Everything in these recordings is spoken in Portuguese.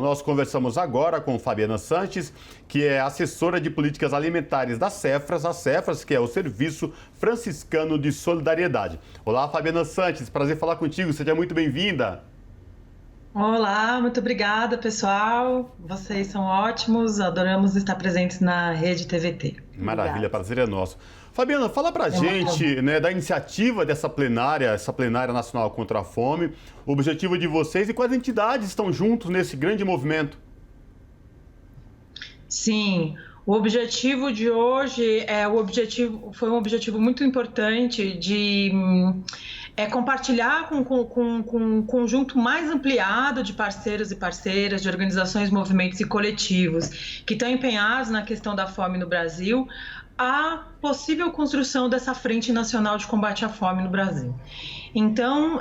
nós conversamos agora com Fabiana Sanches, que é assessora de políticas alimentares da Cefras, a Cefras, que é o Serviço Franciscano de Solidariedade. Olá, Fabiana Sanches, prazer falar contigo, seja muito bem-vinda. Olá, muito obrigada, pessoal. Vocês são ótimos, adoramos estar presentes na Rede TVT. Maravilha, prazer é nosso. Fabiana, fala pra gente, né, da iniciativa dessa plenária, essa plenária nacional contra a fome, o objetivo de vocês e quais entidades estão juntos nesse grande movimento. Sim, o objetivo de hoje foi um objetivo muito importante de compartilhar com um conjunto mais ampliado de parceiros e parceiras, de organizações, movimentos e coletivos que estão empenhados na questão da fome no Brasil, a possível construção dessa Frente Nacional de Combate à Fome no Brasil. Então,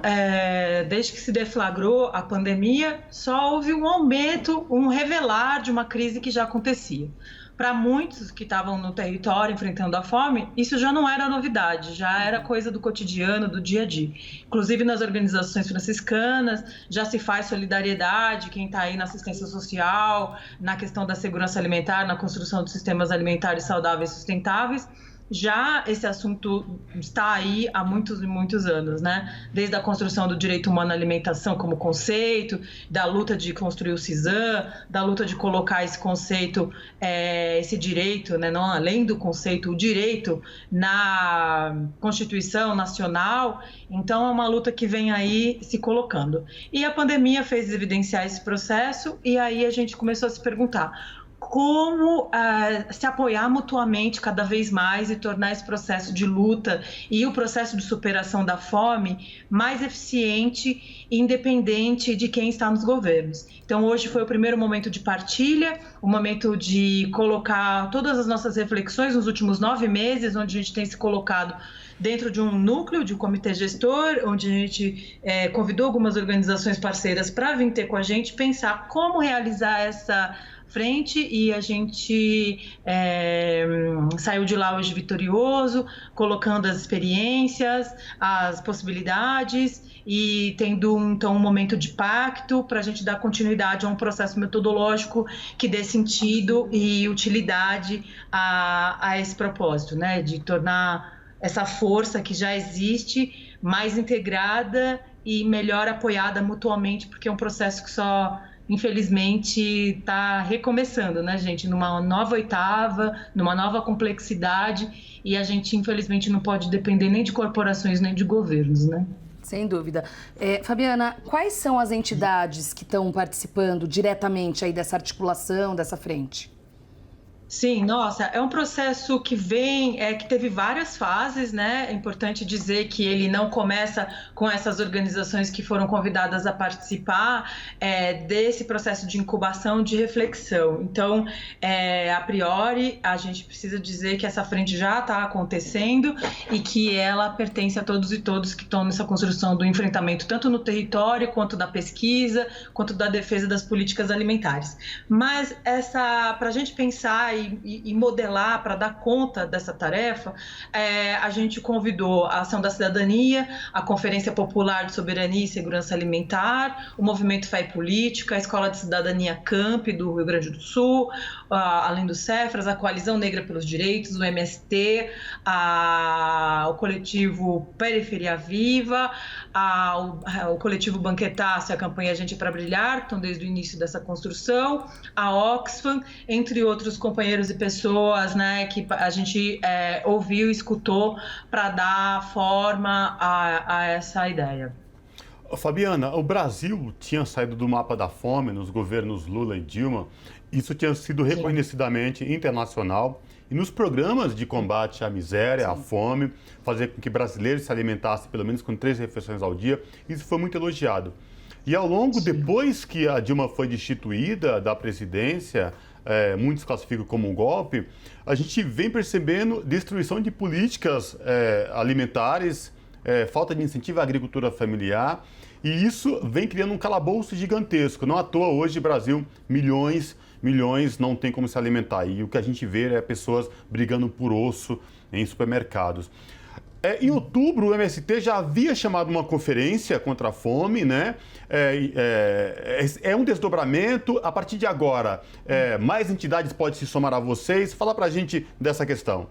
desde que se deflagrou a pandemia, só houve um aumento, um revelar de uma crise que já acontecia. Para muitos que estavam no território enfrentando a fome, isso já não era novidade, já era coisa do cotidiano, do dia a dia. Inclusive nas organizações franciscanas já se faz solidariedade, quem está aí na assistência social, na questão da segurança alimentar, na construção de sistemas alimentares saudáveis e sustentáveis. Já esse assunto está aí há muitos e muitos anos, né? Desde a construção do direito humano à alimentação como conceito, da luta de construir o CISAM, da luta de colocar esse conceito, esse direito, né? Não além do conceito, o direito na Constituição Nacional. Então é uma luta que vem aí se colocando. E a pandemia fez evidenciar esse processo e aí a gente começou a se perguntar como se apoiar mutuamente cada vez mais e tornar esse processo de luta e o processo de superação da fome mais eficiente e independente de quem está nos governos. Então hoje foi o primeiro momento de partilha, o momento de colocar todas as nossas reflexões nos últimos 9 meses, onde a gente tem se colocado dentro de um núcleo, de um comitê gestor, onde a gente convidou algumas organizações parceiras para vir ter com a gente, pensar como realizar essa frente, e a gente saiu de lá hoje vitorioso, colocando as experiências, as possibilidades e tendo então um momento de pacto para a gente dar continuidade a um processo metodológico que dê sentido e utilidade a esse propósito, né, de tornar essa força que já existe mais integrada e melhor apoiada mutuamente, porque é um processo que só infelizmente está recomeçando, né, gente? Numa nova oitava, numa nova complexidade, e a gente, infelizmente, não pode depender nem de corporações, nem de governos, né? Sem dúvida. Fabiana, quais são as entidades que estão participando diretamente aí dessa articulação, dessa frente? Sim, nossa, é um processo que que teve várias fases, né? É importante dizer que ele não começa com essas organizações que foram convidadas a participar desse processo de incubação, de reflexão. Então, a priori, a gente precisa dizer que essa frente já está acontecendo e que ela pertence a todos e todos que estão nessa construção do enfrentamento, tanto no território, quanto da pesquisa, quanto da defesa das políticas alimentares. Mas para a gente pensar e modelar, para dar conta dessa tarefa, a gente convidou a Ação da Cidadania, a Conferência Popular de Soberania e Segurança Alimentar, o Movimento Fé e Política, a Escola de Cidadania Camp do Rio Grande do Sul, além do Cefras, a Coalizão Negra pelos Direitos, o MST, o coletivo Periferia Viva, o coletivo Banquetácio, a campanha Gente para Brilhar, que estão desde o início dessa construção, a Oxfam, entre outros companheiros e pessoas, né, que a gente ouviu e escutou para dar forma a essa ideia. Fabiana, o Brasil tinha saído do mapa da fome nos governos Lula e Dilma. Isso tinha sido reconhecidamente internacional. E nos programas de combate à miséria, à fome, fazer com que brasileiros se alimentassem pelo menos com 3 refeições ao dia, isso foi muito elogiado. E ao longo, depois que a Dilma foi destituída da presidência, muitos classificam como um golpe, a gente vem percebendo destruição de políticas alimentares, falta de incentivo à agricultura familiar, e isso vem criando um calabouço gigantesco. Não à toa hoje, Brasil, milhões não tem como se alimentar. E o que a gente vê é pessoas brigando por osso em supermercados. Em outubro, o MST já havia chamado uma conferência contra a fome, né? É um desdobramento. A partir de agora, mais entidades podem se somar a vocês. Fala pra gente dessa questão.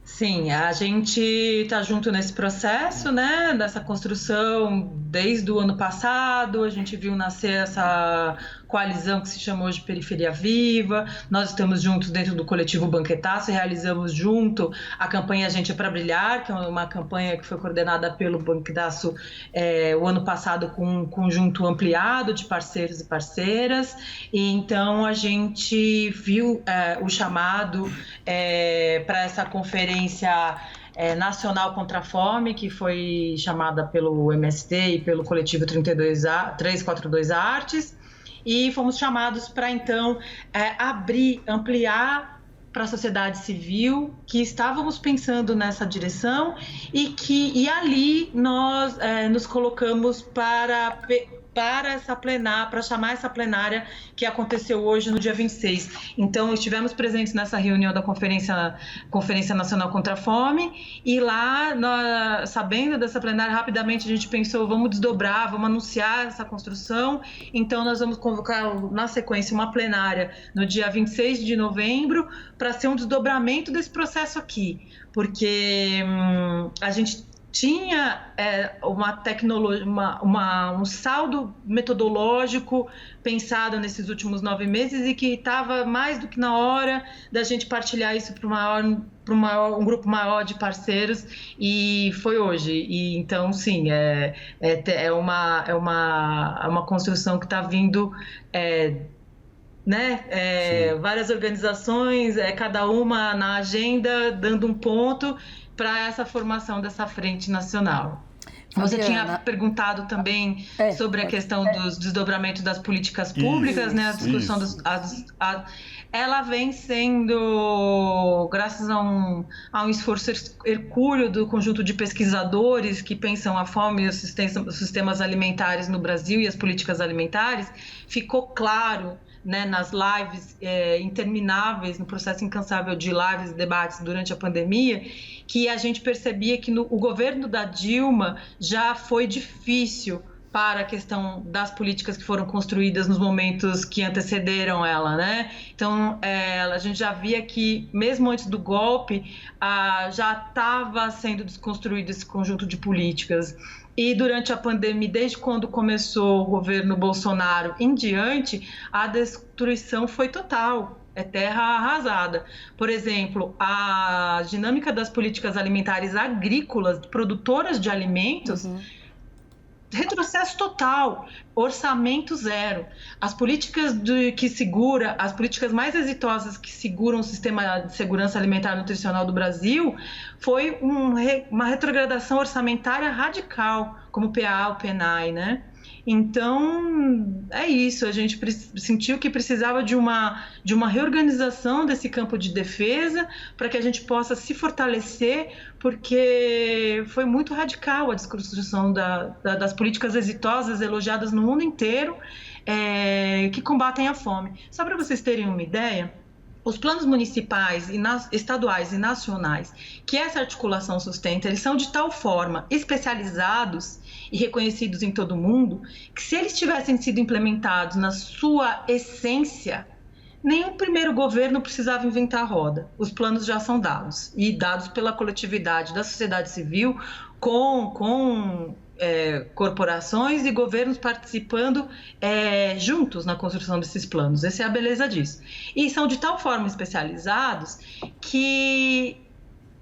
Sim, a gente está junto nesse processo, né, dessa construção desde o ano passado. A gente viu nascer essa coalizão que se chamou de Periferia Viva. Nós estamos juntos dentro do coletivo Banquetaço e realizamos junto a campanha Gente é para Brilhar, que é uma campanha que foi coordenada pelo Banquetaço o ano passado com um conjunto ampliado de parceiros e parceiras. E então a gente viu o chamado para essa conferência nacional contra a fome, que foi chamada pelo MST e pelo coletivo 342 Artes, e fomos chamados para então ampliar para a sociedade civil, que estávamos pensando nessa direção e ali nós nos colocamos para chamar essa plenária que aconteceu hoje no dia 26. Então, estivemos presentes nessa reunião da Conferência Nacional contra a Fome e lá, sabendo dessa plenária, rapidamente a gente pensou, vamos desdobrar, vamos anunciar essa construção. Então, nós vamos convocar na sequência uma plenária no dia 26 de novembro para ser um desdobramento desse processo aqui, porque a gente tinha uma tecnologia, um saldo metodológico pensado nesses últimos 9 meses e que estava mais do que na hora da gente partilhar isso para um grupo maior de parceiros, e foi hoje. E então, sim, é uma construção que está vindo, várias organizações, cada uma na agenda, dando um ponto para essa formação dessa frente nacional. Você tinha perguntado também sobre a questão dos desdobramentos das políticas públicas, né? A discussão ela vem sendo, graças a um esforço hercúleo do conjunto de pesquisadores que pensam a fome e os sistemas alimentares no Brasil e as políticas alimentares, ficou claro, né, nas lives intermináveis, no processo incansável de lives e debates durante a pandemia, que a gente percebia que o governo da Dilma já foi difícil para a questão das políticas que foram construídas nos momentos que antecederam ela, né? Então, a gente já via que, mesmo antes do golpe, já estava sendo desconstruído esse conjunto de políticas. E durante a pandemia, desde quando começou o governo Bolsonaro em diante, a destruição foi total, terra arrasada. Por exemplo, a dinâmica das políticas alimentares agrícolas, produtoras de alimentos, retrocesso total, orçamento zero. As políticas as políticas mais exitosas que seguram o sistema de segurança alimentar e nutricional do Brasil foi uma retrogradação orçamentária radical, como o PA, o PNAE, né? Então, é isso, a gente sentiu que precisava de uma reorganização desse campo de defesa para que a gente possa se fortalecer, porque foi muito radical a desconstrução das políticas exitosas elogiadas no mundo inteiro que combatem a fome. Só para vocês terem uma ideia, os planos municipais, estaduais e nacionais que essa articulação sustenta, eles são de tal forma especializados e reconhecidos em todo o mundo, que se eles tivessem sido implementados na sua essência, nenhum primeiro governo precisava inventar a roda. Os planos já são dados, e dados pela coletividade da sociedade civil, com corporações e governos participando juntos na construção desses planos. Essa é a beleza disso. E são de tal forma especializados que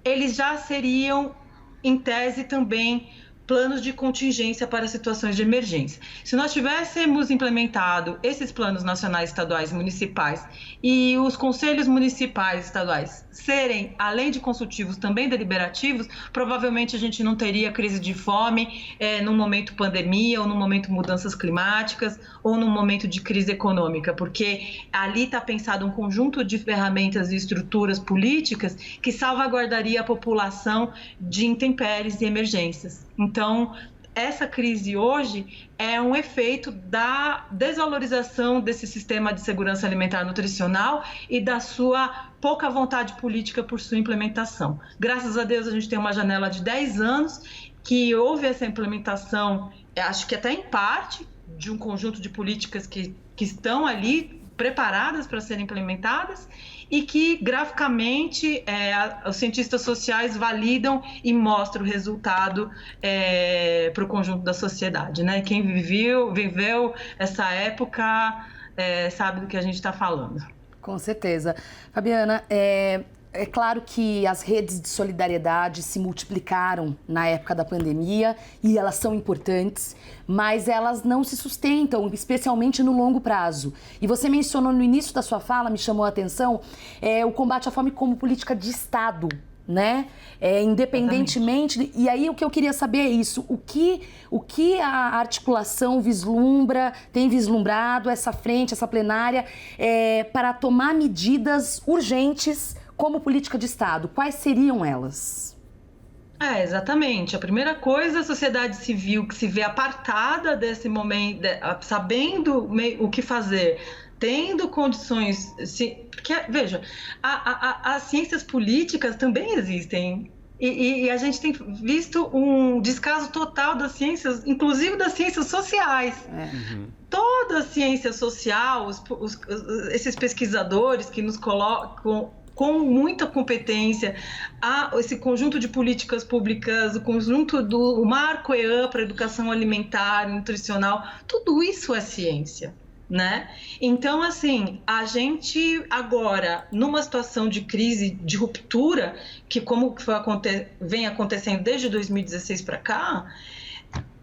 eles já seriam, em tese, também planos de contingência para situações de emergência. Se nós tivéssemos implementado esses planos nacionais, estaduais e municipais e os conselhos municipais e estaduais serem, além de consultivos, também deliberativos, provavelmente a gente não teria crise de fome num momento pandemia, ou num momento mudanças climáticas, ou num momento de crise econômica, porque ali está pensado um conjunto de ferramentas e estruturas políticas que salvaguardaria a população de intempéries e emergências. Então, essa crise hoje é um efeito da desvalorização desse sistema de segurança alimentar nutricional e da sua pouca vontade política por sua implementação. Graças a Deus, a gente tem uma janela de 10 anos que houve essa implementação, acho que até em parte, de um conjunto de políticas que estão ali preparadas para serem implementadas e que graficamente os cientistas sociais validam e mostram o resultado para o conjunto da sociedade, né? Quem viveu essa época sabe do que a gente está falando. Com certeza. Fabiana, é claro que as redes de solidariedade se multiplicaram na época da pandemia e elas são importantes, mas elas não se sustentam, especialmente no longo prazo. E você mencionou no início da sua fala, me chamou a atenção, o combate à fome como política de Estado, né? Independentemente... Exatamente. E aí o que eu queria saber é isso, o que a articulação tem vislumbrado essa frente, essa plenária, para tomar medidas urgentes como política de Estado? Quais seriam elas? Exatamente. A primeira coisa, a sociedade civil que se vê apartada desse momento, sabendo o que fazer, tendo condições... Porque, veja, as ciências políticas também existem. E a gente tem visto um descaso total das ciências, inclusive das ciências sociais. Toda a ciência social, esses pesquisadores que nos colocam com muita competência, esse conjunto de políticas públicas, o conjunto do marco EAN para educação alimentar e nutricional, tudo isso é ciência, né? Então, assim, a gente agora, numa situação de crise, de ruptura, que como vem acontecendo desde 2016 para cá,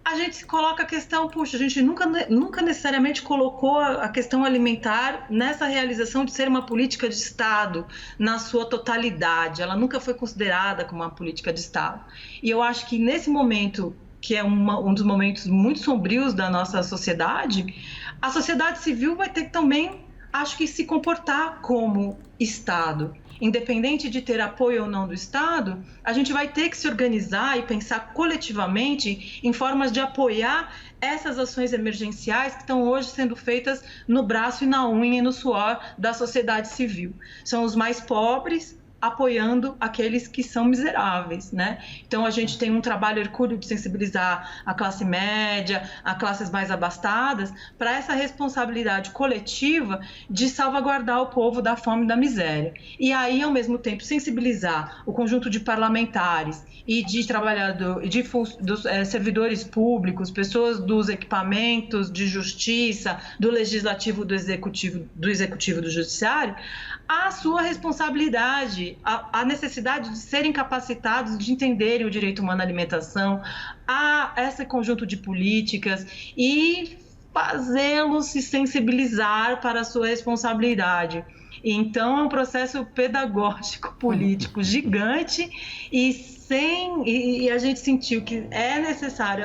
a gente se coloca a questão, puxa, a gente nunca necessariamente colocou a questão alimentar nessa realização de ser uma política de Estado na sua totalidade. Ela nunca foi considerada como uma política de Estado. E eu acho que nesse momento, que é um dos momentos muito sombrios da nossa sociedade, a sociedade civil vai ter que também, acho que, se comportar como Estado. Independente de ter apoio ou não do Estado, a gente vai ter que se organizar e pensar coletivamente em formas de apoiar essas ações emergenciais que estão hoje sendo feitas no braço e na unha e no suor da sociedade civil. São os mais pobres apoiando aqueles que são miseráveis, né? Então a gente tem um trabalho hercúleo de sensibilizar a classe média, as classes mais abastadas, para essa responsabilidade coletiva de salvaguardar o povo da fome e da miséria. E aí, ao mesmo tempo, sensibilizar o conjunto de parlamentares e de trabalhadores, dos servidores públicos, pessoas dos equipamentos de justiça, do legislativo, do executivo do judiciário, a sua responsabilidade, a necessidade de serem capacitados, de entenderem o direito humano à alimentação, a esse conjunto de políticas e fazê-los se sensibilizar para a sua responsabilidade. Então, é um processo pedagógico político gigante e a gente sentiu que é necessário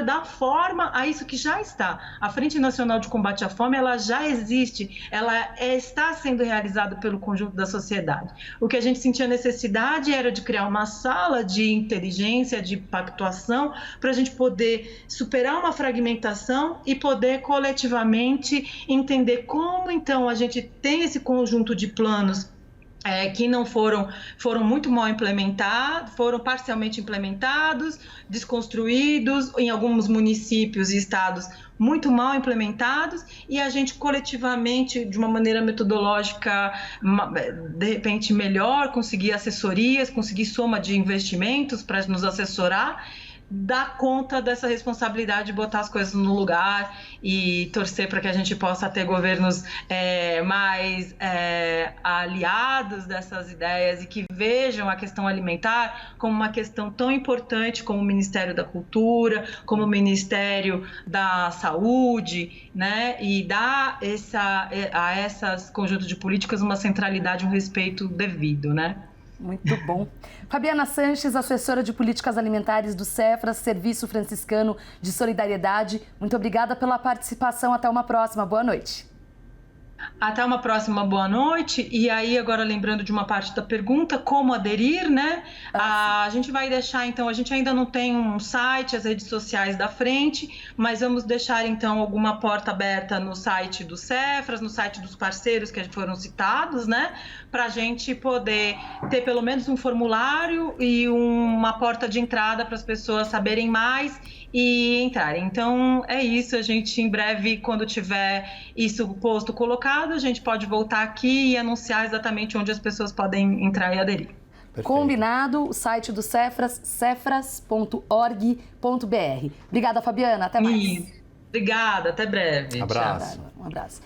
dar forma a isso que já está. A Frente Nacional de Combate à Fome, ela já existe, ela está sendo realizada pelo conjunto da sociedade. O que a gente sentia necessidade era de criar uma sala de inteligência, de pactuação, para a gente poder superar uma fragmentação e poder coletivamente entender como, então, a gente tem esse conjunto de planos que não foram muito mal implementados, foram parcialmente implementados, desconstruídos, em alguns municípios e estados muito mal implementados, e a gente coletivamente, de uma maneira metodológica, de repente melhor, conseguir assessorias, conseguir soma de investimentos para nos assessorar, dar conta dessa responsabilidade de botar as coisas no lugar e torcer para que a gente possa ter governos mais aliados dessas ideias e que vejam a questão alimentar como uma questão tão importante como o Ministério da Cultura, como o Ministério da Saúde, né? E dar a essas conjuntos de políticas uma centralidade, um respeito devido, né? Muito bom. Fabiana Sanches, assessora de políticas alimentares do Cefras, Serviço Franciscano de Solidariedade. Muito obrigada pela participação. Até uma próxima. Boa noite. Até uma próxima boa noite. E aí, agora lembrando de uma parte da pergunta, como aderir, né? A gente vai deixar, então, a gente ainda não tem um site, as redes sociais da frente, mas vamos deixar, então, alguma porta aberta no site do Cefras, no site dos parceiros que foram citados, né? Para a gente poder ter pelo menos um formulário e uma porta de entrada para as pessoas saberem mais e entrarem. Então, é isso. A gente, em breve, quando tiver isso posto, colocado, a gente pode voltar aqui e anunciar exatamente onde as pessoas podem entrar e aderir. Perfeito. Combinado, o site do Cefras, cefras.org.br. Obrigada, Fabiana. Até mais. Obrigada, até breve. Abraço. Tchau. Um abraço.